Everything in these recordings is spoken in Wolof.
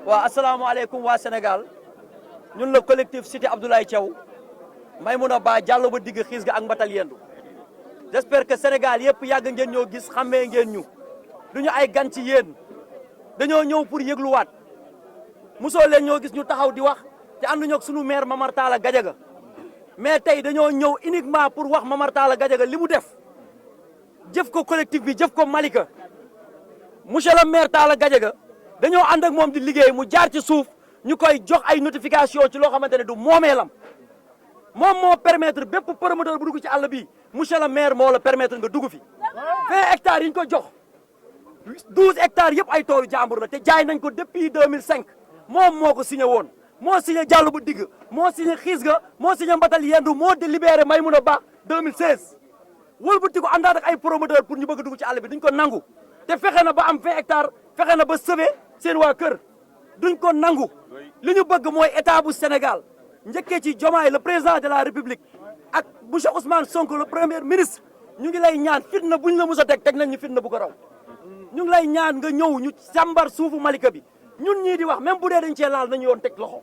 waaw asalaamaaleykum waa Sénégal ñun la collectif Cité Abdoulaye Thiaw Maïmouna Ba Diallo ba digg xiis ga ak mbatal yendu j'espère que Sénégal yëpp yàgg ngeen ñoo gis xàmmee ngeen ñu duñu ay gan ci yéen dañoo ñëw pour yëgluwaat mosoo leen ñoo gis ñu taxaw di wax te ànduñu ak sunu maire Mamar Talla Gadiaga mais tey dañoo ñëw uniquement pour wax Mamar Talla Gadiaga li mu def jëf ko collectif bi jëf ko Malika monsieur le maire Talla Gadiaga dañoo ànd ak moom di liggéey mu jaar ci suuf ñu koy jox ay notification ci loo xamante ne du moomeelam moom moo permettre bépp promoteur bu dugg ci àll bi monsieur le maire moo la permettre nga dugg fi 20 hectares yi ñu ko jox 12 hectares yëpp ay toolu jàmbur la te jaay nañ ko depuis 2005 moom moo ko signé woon moo signé Diallo bu digg moo signé xiis ga moo signé mbatal yendu moo délibéré Maïmouna Ba 2016 wëlbati ko àndaat ak ay promoteur pour ñu bëgg a dugg ci àll bi duñ ko nangu te fexe na ba am 20 hectares fexe na ba sauver seen waa kër duñ ko nangu li ñu bëgg mooy état bu Sénégal njëkkee ci Diomaye le président de la République ak monsieur Ousmane Sonko le premier ministre ñu ngi lay ñaan fitna buñ la mus a teg nañ ñu fitna bu ko raw ñu ngi lay ñaan nga ñëw ñu càmbar suufu Malika bi ñun ñii di wax même bu dee dañ cee laal nañu yoon teg loxo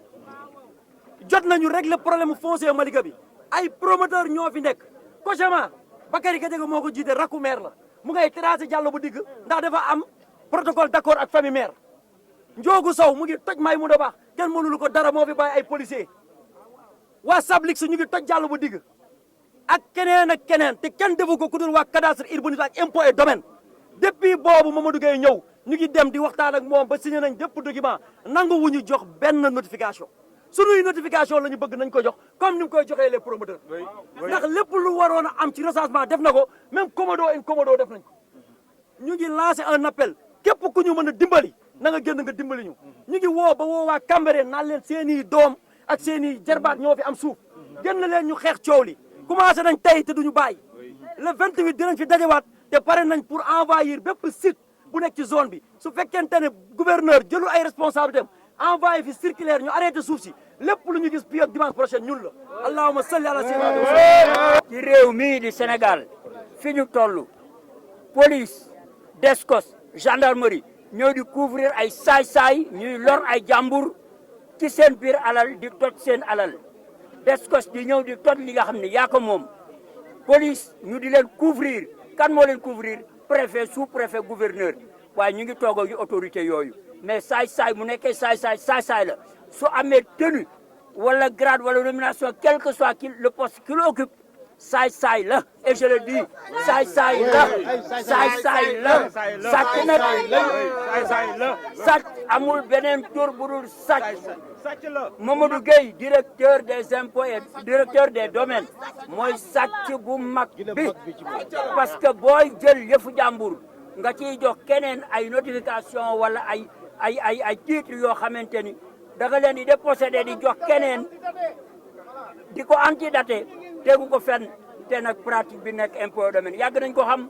jot nañu régler problème foncier Malika bi ay promoteur ñoo fi nekk Cogema Bakary Gadiaga moo ko jiite rakku maire la mu ngay tracé Diallo bu digg ndax dafa am protocole d'accord ak famille maire Njoogu Sow mu ngi toj Maïmouna Ba kenn mënulu ko dara moo fi bàyyi ay policier waa Sablix ñu ngi toj Diallo bu digg ak keneen ak keneen te kenn defu ko ku dul waa cadastre urbanisme ak impôt et domaine depuis boobu Mamadou Gueye ñëw ñu ngi dem di waxtaan ak moom ba signé nañ bépp document nangu wu ñu jox benn notification sunuy notification la ñu bëgg nañ ko jox comme ni mu koy joxee les promoteurs ndax lépp lu waroon a am ci recensement def na ko même commodo incommodo def nañ ko ñu ngi lancé un appel képp ku ñu mën a dimbali na nga génn nga dimbali ñu ñu ngi woo ba woo waa Cambérène naan leen seen i doom ak seen i jarbaat ñoo fi am suuf génn leen ñu xeex coow li commencé nañ tey te duñu bàyyi le 28 dinañ fi dajewaat te pare nañ pour envahir bépp site bu nekk ci zone bi su fekkente ne gouverneur jëlul ay responsabilités am envoyé fi circulaire ñu arrêté suuf si lépp lu ñu gis fii ak dimanche prochain ñun la allahumma salli ala sayyidina ci réew mii di Sénégal fi ñu toll police DSCOS gendarmerie ñoo di couvrir ay saay-saay ñuy lor ay jàmbur ci seen biir alal di toj seen alal DSCOS di ñëw di toj li nga xam ne yaa ko moom police ñu di leen couvrir kan moo leen couvrir préfet sous-préfet gouverneur waaye ñu ngi toog ak autorité yooyu mais saay-saay mu nekkee saay-saay la su amee tenue wala grade wala nomination quel que soit le poste qu'il occupe saay-saay la et je le dis saay-saay la sàcc nag sàcc amul beneen tur bu dul sàcc Mamadou Gueye directeur des impôts et directeur des domaines mooy sàcc bu mag bi parce que booy jël yëfu jàmbur nga ciy jox keneen ay notification wala ay titres yoo xamante ni da nga leen di déposséder di jox keneen di ko antidaté tegu ko fenn te nag pratique bi nekk impôt domaine yàgg nañ ko xam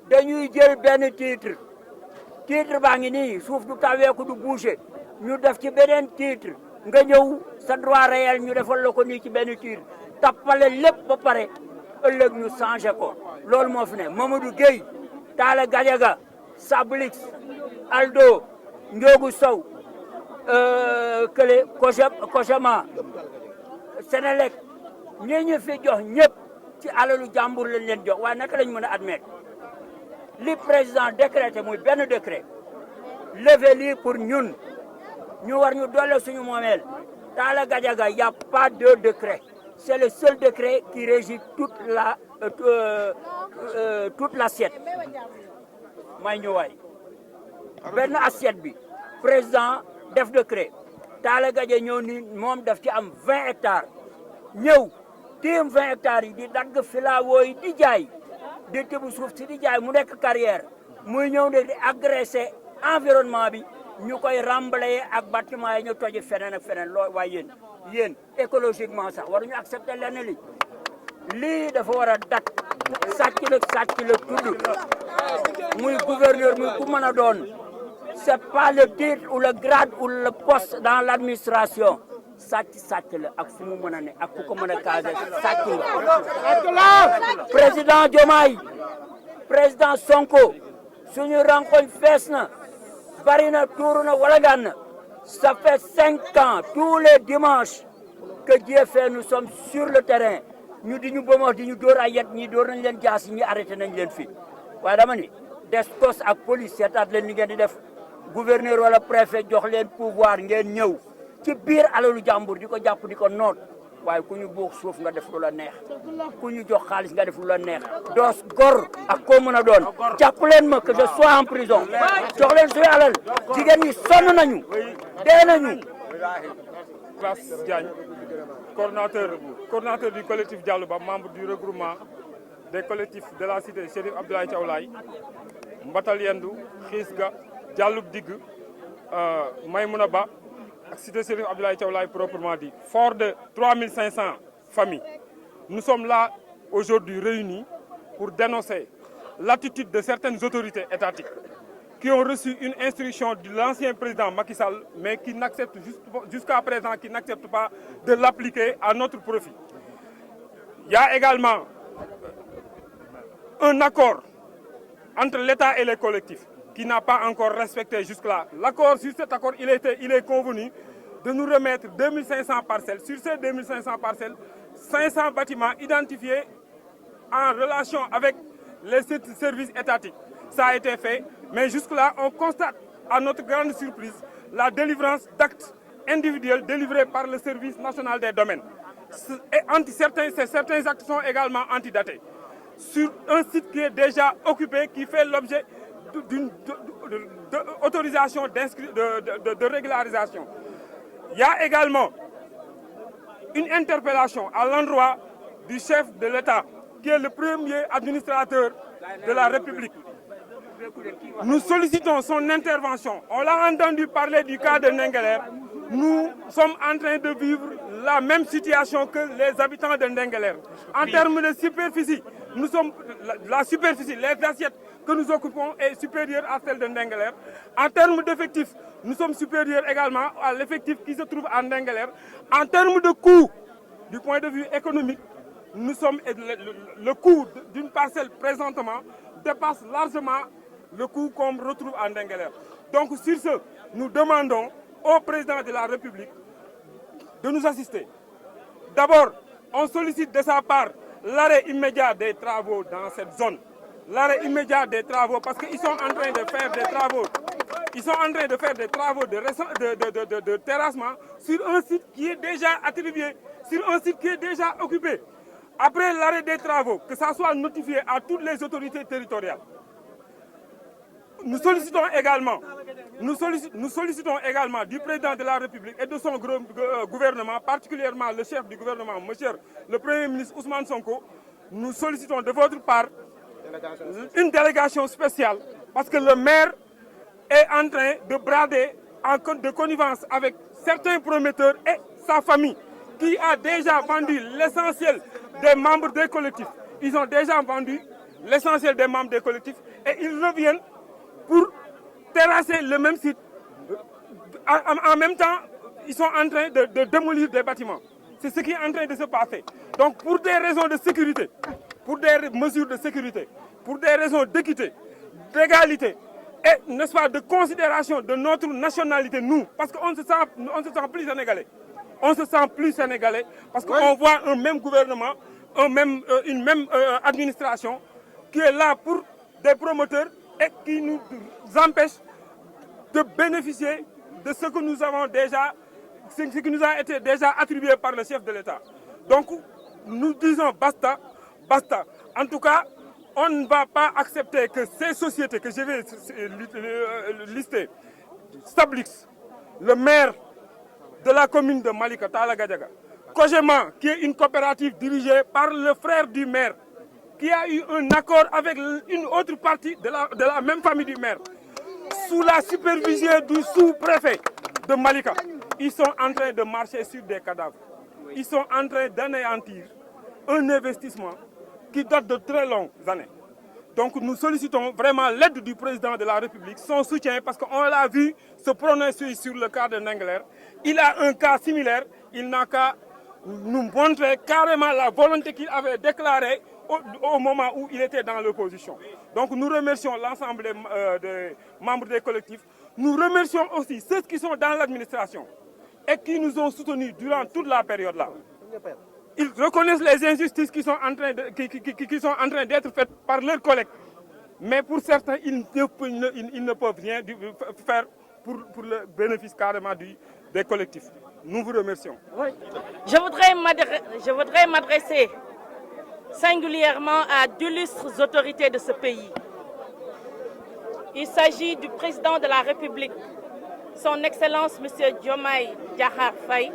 dañuy jël benn titre baa ngi nii suuf du taweeku du bouger ñu def ci beneen titre nga ñëw sa droit réel ñu defal la ko nii ci benn titre tappale lépp ba pare ëllëg ñu changé ko loolu moo fi ne Mamadou Gueye Talla Gadiaga Sablix Aldo Ndiogu Sow kële Cogema Sénélec ñi ñu fi jox ñëpp ci alalu jàmbur lañ leen jox waaye naka lañ mën a admettre li président décrété muy benn décret levé lii pour ñun ñu war ñu doole suñu moomeel Talla Gadiaga y a pas de décret c'est le seul décret qui régit toute l'assiette may ñu waay benn assiette bi président def décret Talla Gadiaga ñëw ni moom daf ci am 20 hectares ñëw téem 20 hectares yi di dagg filawoo yi di jaay di tëbu suuf si di jaay mu nekk carrière muy ñëw ne di agressé environnement bi ñu koy remblayer ak bâtiment yi ñu toji feneen ak feneen loo waaye yéen écologiquement sax waruñu accepter lenn lii dafa war a dak sàcc la tudd muy gouverneur muy ku mën a doon c'est pas le titre ou le grade ou le poste dans l'administration sàcc la ak fu mu mën a ne ak ku ko mën a casé sàcc la président Diomaye président Sonko suñu rankoñ fees na bari na tuuru na wala gaan na Ça fait 5 ans, tous les dimanches, que Dieu fait, nous sommes sur le terrain. Nous disons que nous devons arrêter, nous devons arrêter les filles. Voilà, Descos ak police, c'est-à-dire que nous devons gouverneur wala préfet jox leen pouvoir ngeen ñëw ci biir alalu jàmbur di ko jàpp di ko noot waaye ku ñu buux suuf nga def lu la neex ku ñu jox xaalis nga def lu la neex doos gor ak koo mën a doon jàpp leen ma que je sois en prison jox leen suy alal jigéen ñi sonn nañu dee nañu. Classe Diagne, coordonnateur du collectif Diallo Ba, membre du regroupement des collectifs de la cité Chérif Abdoulaye Thiaw Laye, Mbatal Yendu, Xisga, Diallo Dig, Maïmouna Ba, cité Chérif Abdoulaye Thiaw Laye proprement dit. Fort de 3500 familles, nous sommes là aujourd'hui réunis pour dénoncer l'attitude de certaines autorités étatiques qui ont reçu une instruction de l'ancien président Macky Sall, mais qui n'acceptent jusqu'à présent qui n'acceptent pas de l'appliquer à notre profit. Il y a également un accord entre l'État et les collectifs qui n'a pas encore respecté jusque-là. L'accord, sur cet accord, il est convenu de nous remettre 2500 parcelles. Sur ces 2500 parcelles, 500 bâtiments identifiés en relation avec les services étatiques. Ça a été fait, mais jusque-là, on constate à notre grande surprise la délivrance d'actes individuels délivrés par le service national des domaines. Et certains actes sont également antidatés. Sur un site qui est déjà occupé, qui fait l'objet d'une autorisation de régularisation. Il y a également une interpellation à l'endroit du chef de l'État, qui est le premier administrateur de la République. Nous sollicitons son intervention. On l'a entendu parler du cas de Ndingler. Nous sommes en train de vivre la même situation que les habitants de Ndingler. En termes de superficie, la superficie, les assiettes que nous occupons est supérieure à celle de Ndingler. En termes d'effectifs, nous sommes supérieurs également à l'effectif qui se trouve à Ndingler. En termes de coût, du point de vue économique, le coût d'une parcelle présentement dépasse largement le coût qu'on retrouve en Ndingler. Donc sur ce, nous demandons au président de la République de nous assister. D'abord, on sollicite de sa part l'arrêt immédiat des travaux dans cette zone. L'arrêt immédiat des travaux parce qu'ils sont en train de faire des travaux. Ils sont en train de faire des travaux de terrassement sur un site qui est déjà attribué, sur un site qui est déjà occupé. Après l'arrêt des travaux, que ça soit notifié à toutes les autorités territoriales. Nous sollicitons également du président de la République et de son gouvernement, particulièrement le chef du gouvernement, monsieur le Premier ministre Ousmane Sonko, nous sollicitons de votre part une délégation spéciale parce que le maire est en train de brader de connivence avec certains promoteurs et sa famille qui a déjà vendu l'essentiel des membres des collectifs. Ils ont déjà vendu l'essentiel des membres des collectifs et ils reviennent pour terrasser le même site. En même temps, ils sont en train de démolir des bâtiments. C'est ce qui est en train de se passer. Donc pour des raisons de sécurité, pour des mesures de sécurité, pour des raisons d'équité, d'égalité et, n'est-ce pas, de considération de notre nationalité, nous, parce qu'on ne se sent plus sénégalais. On se sent plus sénégalais parce qu'on voit un même gouvernement, une même administration qui est là pour des promoteurs et qui nous empêche de bénéficier de ce que nous avons déjà, ce qui nous a été déjà attribué par le chef de l'État. Donc, nous disons basta, basta. En tout cas, on ne va pas accepter que ces sociétés que je vais lister, Stablix, le maire de la commune de Malika, Talla Gadiaga, Kogema, qui est une coopérative dirigée par le frère du maire, qui a eu un accord avec une autre partie de la même famille du maire, sous la supervision du sous-préfet de Malika. Ils sont en train de marcher sur des cadavres. Ils sont en train d'anéantir un investissement qui date de très longues années. Donc nous sollicitons vraiment l'aide du président de la République, son soutien, parce qu'on l'a vu se prononcer sur le cas de Ndingler. Il a un cas similaire, il n'a qu'à nous montrer carrément la volonté qu'il avait déclarée au moment où il était dans l'opposition. Donc nous remercions l'ensemble des membres des collectifs. Nous remercions aussi ceux qui sont dans l'administration et qui nous ont soutenus durant toute la période-là. Ils reconnaissent les injustices qui sont en train d'être faites par leurs collègues. Mais pour certains, ils ne peuvent rien faire pour le bénéfice carrément des collectifs. Nous vous remercions. Oui. Je voudrais m'adresser singulièrement à d'illustres autorités de ce pays. Il s'agit du président de la République, son Excellence M. Diomaye Diakhar Faye,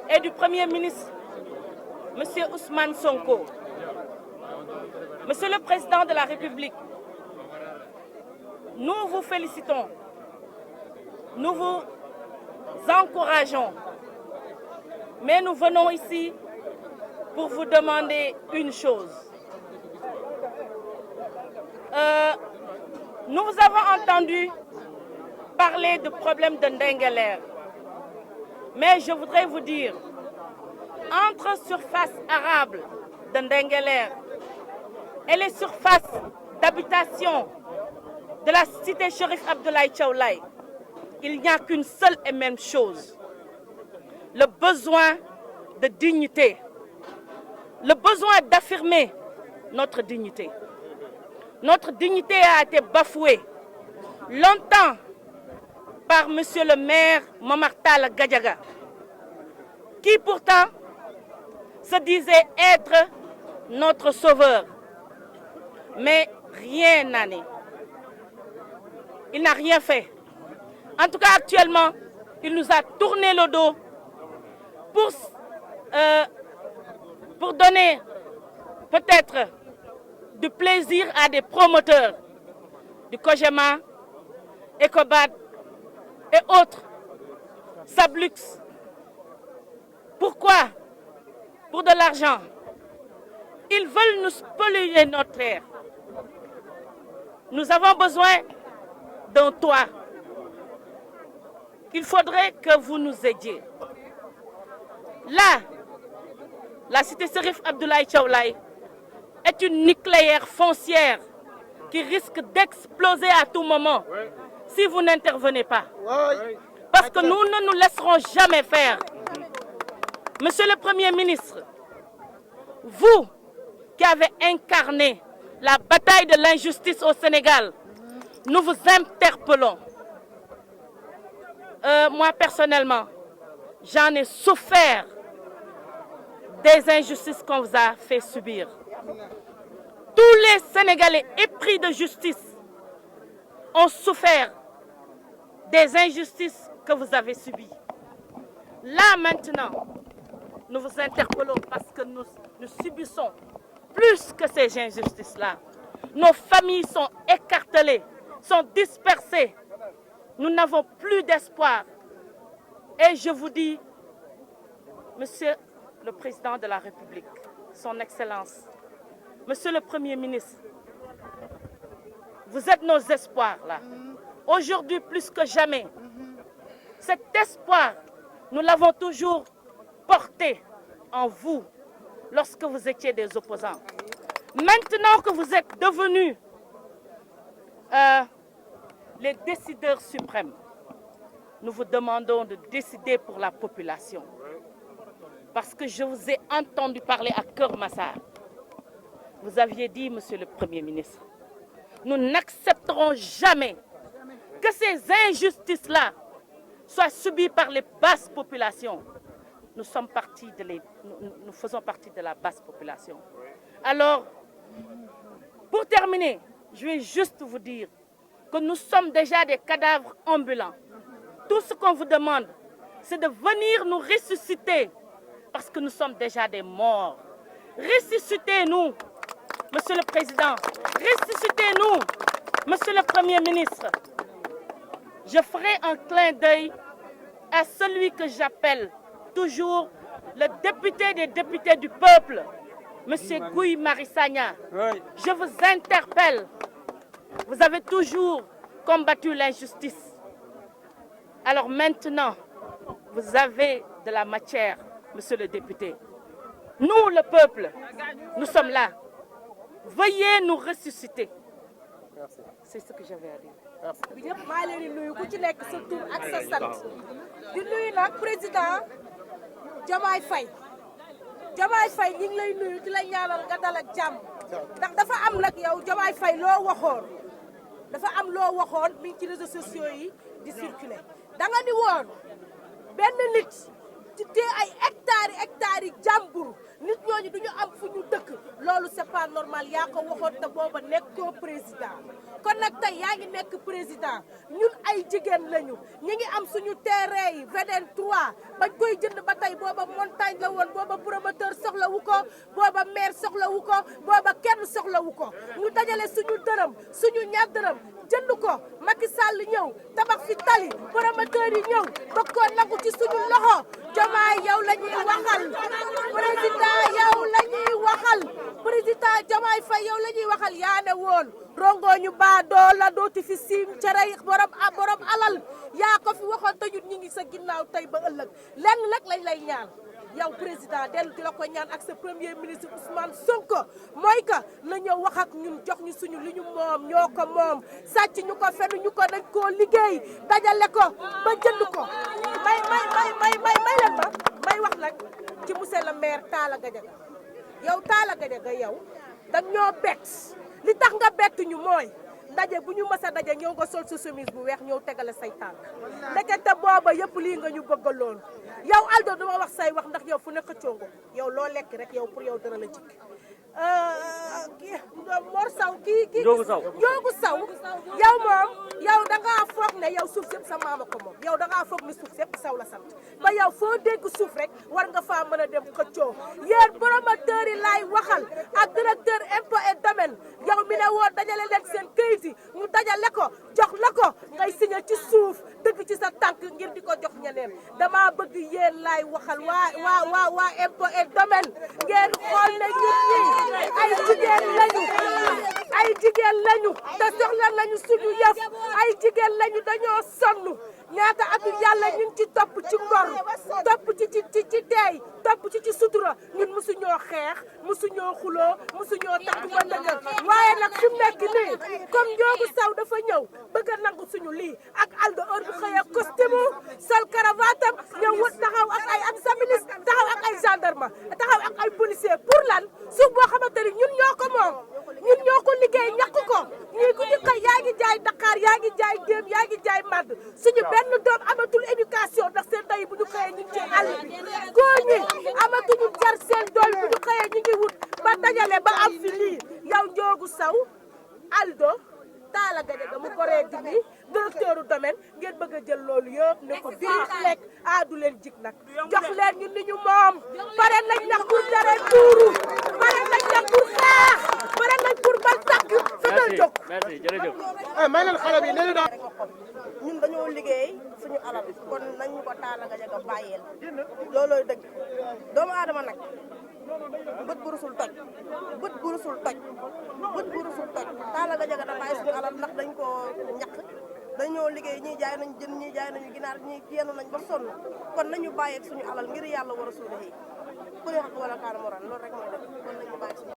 et du Premier ministre M. Ousmane Sonko. Monsieur le Président de la République, nous vous félicitons, nous vous encourageons, mais nous venons ici pour vous demander une chose. Nous vous avons entendu parler de problèmes de Ndingler, mais je voudrais vous dire, entre surface arable de Ndingler et les surfaces d'habitation de la cité Chérif Abdoulaye Thiaw Laye, il n'y a qu'une seule et même chose, le besoin de dignité, le besoin d'affirmer notre dignité. Notre dignité a été bafouée longtemps par monsieur le maire Momar Talla Gadiaga, qui pourtant se disait être notre sauveur. Mais rien n'a né. Il n'a rien fait. En tout cas, actuellement, il nous a tourné le dos pour donner peut-être du plaisir à des promoteurs du Kogema, Ecobat et autres, Sablux. Pourquoi? Pour de l'argent. Ils veulent nous polluer notre air. Nous avons besoin d'un toit. Il faudrait que vous nous aidiez. Là, la cité Chérif Abdoulaye Thiaw Laye est une nucléaire foncière qui risque d'exploser à tout moment si vous n'intervenez pas. Parce que nous ne nous laisserons jamais faire. Monsieur le Premier ministre, vous qui avez incarné la bataille de l'injustice au Sénégal, nous vous interpellons. Moi, personnellement, j'en ai souffert des injustices qu'on vous a fait subir. Tous les Sénégalais épris de justice ont souffert des injustices que vous avez subies. Là, maintenant, nous vous interpellons parce que nous subissons plus que ces injustices-là. Nos familles sont écartelées, sont dispersées. Nous n'avons plus d'espoir. Et je vous dis, Monsieur le Président de la République, Son Excellence, Monsieur le Premier ministre, vous êtes nos espoirs là. Aujourd'hui, plus que jamais, cet espoir, nous l'avons toujours porté en vous lorsque vous étiez des opposants. Maintenant que vous êtes devenus les décideurs suprêmes, nous vous demandons de décider pour la population. Parce que je vous ai entendu parler à Keur Massar. Vous aviez dit, Monsieur le Premier ministre, nous n'accepterons jamais que ces injustices-là soient subies par les basses populations. Nous faisons partie de la basse population. Alors, pour terminer, je vais juste vous dire que nous sommes déjà des cadavres ambulants. Tout ce qu'on vous demande, c'est de venir nous ressusciter parce que nous sommes déjà des morts. Ressuscitez-nous, Monsieur le Président. Ressuscitez-nous, Monsieur le Premier ministre. Je ferai un clin d'œil à celui que j'appelle toujours le député des députés du peuple, Monsieur Guy Marius Sagna. Je vous interpelle. Vous avez toujours combattu l'injustice. Alors maintenant, vous avez de la matière, Monsieur le député. Nous, le peuple, nous sommes là. Veuillez nous ressusciter. C'est ce que j'avais à dire. bi ñëpp maa leen di nuyu ku ci nekk sa tur ak sa sant di nuyu nag président Diomaye Faye ñi ngi lay nuyu di la ñaanal nga dal ak jàmm ndax dafa am nag yow Diomaye Faye loo waxoon mi ngi ci réseaux sociaux yi di circuler da nga ni woon benn nit ci tee ay hectares yi jàmbur nit ñooñu duñu am fu ñu dëkk loolu c'est pas normal yaa ko waxoon te booba nekkoo président kon nag tey yaa ngi nekk président ñun ay jigéen lañu ñi ngi am suñu terrain yi VDN 3 bañ koy jënd ba tey booba montagne la woon booba promoteur soxlawu ko booba maire soxlawu ko booba kenn soxlawu ko ñu dajale suñu dërëm suñu ñaar dërëm jënd ko Macky Sall ñëw tabax fi tali promoteur yi ñëw bëgg koo nangu ci suñu loxo Diomaye yow la ñuy waxal président yow la ñuy waxal président Diomaye Faye yow la ñuy waxal yaa ne woon rongo ñu baa doo la dooti fi siim cerey borom alal yaa ko fi waxoon te ñun ñi ngi sa ginnaaw tey ba ëllëg lenn nag lañ lay ñaan yow président dellu di la ko ñaan ak sa premier ministre Ousmane Sonko mooy que na ñëw wax ak ñun jox ñu suñu li ñu moom ñoo ko moom sàcc ñu ko fenu ñu ko dañ koo liggéey dajale ko ba jënd ko may leen ma may wax nag ci monsieur le maire Talla Gadiaga yow Talla Gadiaga yow dañ ñoo bett li tax nga bett ñu mooy ndaje bu ñu mës a daje ñëw nga sol sa chemise bu weex ñëw tegale say tànk ndekete booba yëpp lii nga ñu bëgg loolu yow Aldo duma wax say wax ndax yow fu ne xëccoo nga yow loo lekk rek yow pour yow dara la jikk Mor Saw kii Njoogu Saw yow moom yow da ngaa foog ne yow suuf yëpp sa maama ko moom yow da ngaa foog ne suuf yëpp Saw la sant ba yow foo dégg suuf rek war nga faa mën a dem xëccoo yéen promoteurs yi laay waxal ak directeur impôt et domaine yow mi ne woon dajale leen seen këyit yi ñu dajale ko jox la ko ngay signé ci suuf dëgg ci sa tànk ngir di ko jox ñeneen dama bëgg yéen laay waxal waa impôt et domaine ngeen xool ne ñun ñi ay jigéen lañu te soxla nañu suñu yëf ay jigéen lañu dañoo sonn ñaata atu yàlla ñu ngi ci topp ci ngor topp ci teey topp ci sutura ñun musuñoo xeex musuñoo xuloo musuñoo takk ba ndëgër waaye nag fi mu nekk nii comme Njoogu Saw dafa ñëw bëgg a nangu suñu lii ak Aldo heure bu xëyee costume sol cravatam ñëw wut taxaw ak ay administratif taxaw ak ay gendarme taxaw ak ay policier pour lan suuf boo xamante ni ñun ñoo ko moom ñun ñoo ko liggéey ñàkk ko ñii ku ñu xëy yaa ngi jaay Dakar yaa ngi jaay déem yaa ngi jaay madd suñu benn doom amatul éducation ndax seen ndey bu ñu xëyee ñu ngi ci àll bi góor ñi amatuñu jar seen dool bu ñu xëyee ñu ngi wut ba dajale ba am fi lii yow Njoogu Saw Aldo Talla Gadiaga mu goree di ni directeur du domaine ngeen bëgg a jël loolu yëpp ne ko biir lekk du leen jig nag jox leen ñun ni ñu moom pare nañ nag pour tere tuuru pare nañ nag pour xeex pare nañ pour ba takk fetal jóg merci jërëjëf may leen xale bi nee na ñun dañoo liggéey suñu alal kon nañu ko Talla Gadiaga bàyyeel loolooy dëgg doomu aadama nag bët bu rusul toj Talla Gadiaga da bàyyi suñu alal ndax dañ ko ñàkk dañoo liggéey ñii jaay nañ jën ñii jaay nañu ginaar ñii yenn nañ ba sonn kon nañu bàyyi ak suñu alal ngir yàlla war a suude yi ku ne wax wala kaana moran loolu rek mooy def kon nañu bàyyi suñu